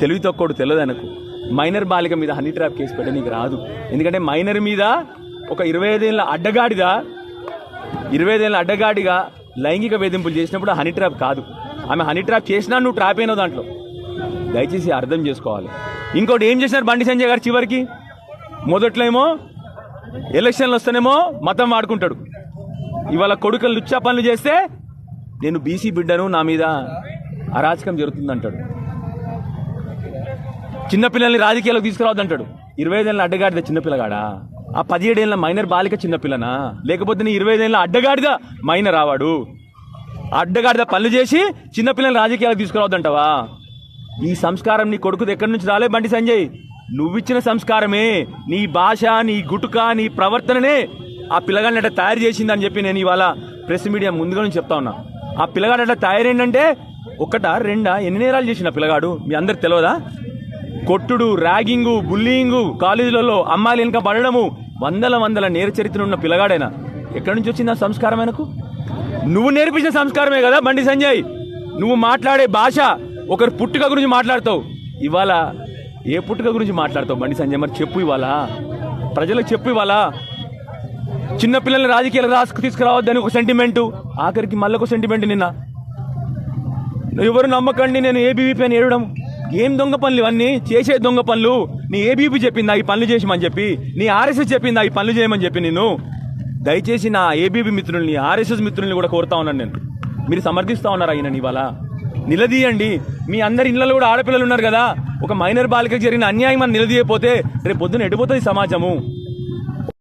తెలివి తక్కువడు తెలియదు ఆయనకు. మైనర్ బాలిక మీద హనీ ట్రాప్ కేసు పెట్టే నీకు రాదు. ఎందుకంటే మైనర్ మీద ఒక 25 ఏళ్ళ అడ్డగాడిగా లైంగిక వేధింపులు చేసినప్పుడు హనీ ట్రాప్ కాదు. ఆమె హనీ ట్రాప్ చేసినా నువ్వు ట్రాప్ అయినావు దాంట్లో. దయచేసి అర్థం చేసుకోవాలి. ఇంకోటి ఏం చేసినారు బండి సంజయ్ గారు చివరికి? మొదట్లో ఏమో ఎలక్షన్లు వస్తేనేమో మతం వాడుకుంటాడు. ఇవాళ కొడుకులు లుచ్చా పనులు చేస్తే నేను బీసీ బిడ్డను, నా మీద అరాచకం జరుగుతుందంటాడు. చిన్నపిల్లల్ని రాజకీయాలకు తీసుకురావద్దంటాడు. 25 ఏళ్ళ అడ్డగాడిద చిన్నపిల్లగాడా? ఆ 17 ఏళ్ళ మైనర్ బాలిక చిన్నపిల్లనా? లేకపోతే నీ 25 ఏళ్ళ అడ్డగాడిద మైనర్ రావాడు? అడ్డగాడిద పనులు చేసి చిన్నపిల్లల్ని రాజకీయాలకు తీసుకురావద్దంటావా? ఈ సంస్కారం నీ కొడుకుది ఎక్కడి నుంచి రాలే బండి సంజయ్? నువ్విచ్చిన సంస్కారమే, నీ భాష, నీ గుటుక, నీ ప్రవర్తననే ఆ పిల్లగాడిని అట్లా తయారు చేసిందని చెప్పి నేను ఇవాళ ప్రెస్ మీడియా ముందుగా నుంచి చెప్తా ఉన్నా. ఆ పిల్లగాడు అట్లా తయారైందంటే ఒకటా రెండా ఎన్ని నేరాలు చేసిన పిల్లగాడు మీ అందరికి తెలియదా? కొట్టుడు, ర్యాగింగు, బుల్లింగు, కాలేజీలలో అమ్మాయిలు వెనుక పడడము, వందల నేర చరిత్ర ఉన్న పిల్లగాడైనా ఎక్కడి నుంచి వచ్చింది ఆ సంస్కారం ఆయనకు? నువ్వు నేర్పించిన సంస్కారమే కదా బండి సంజయ్. నువ్వు మాట్లాడే భాష ఒకరి పుట్టుక గురించి మాట్లాడతావు. ఇవాళ ఏ పుట్టుక గురించి మాట్లాడతావు బండి సంజయ్? మరి చెప్పు, ఇవాళ ప్రజలకు చెప్పు. ఇవాళ చిన్నపిల్లల్ని రాజకీయాలు తీసుకురావద్దని ఒక సెంటిమెంటు, ఆఖరికి మళ్ళొక సెంటిమెంట్. నిన్న ఎవరు నమ్మకండి నేను ఏబీవీపీ అని ఏడడం. ఏం దొంగ పనులు ఇవన్నీ? చేసే దొంగ పనులు. నీ ఏబీవీపీ చెప్పిందా ఈ పనులు చేసామని చెప్పి? నీ ఆర్ఎస్ఎస్ చెప్పిందా ఈ పనులు చేయమని చెప్పి? నేను దయచేసి నా ఏబీవీ మిత్రుల్ని, ఆర్ఎస్ఎస్ మిత్రుల్ని కూడా కోరుతా ఉన్నాను నేను. మీరు సమర్థిస్తా ఉన్నారు అయినా ఇవాళ నిలదీయండి. మీ అందరి ఇళ్లలో కూడా ఆడపిల్లలు ఉన్నారు కదా. ఒక మైనర్ బాలికకు జరిగిన అన్యాయం అని నిలదీయకపోతే రేపు పొద్దున ఎడిపోతుంది సమాజము.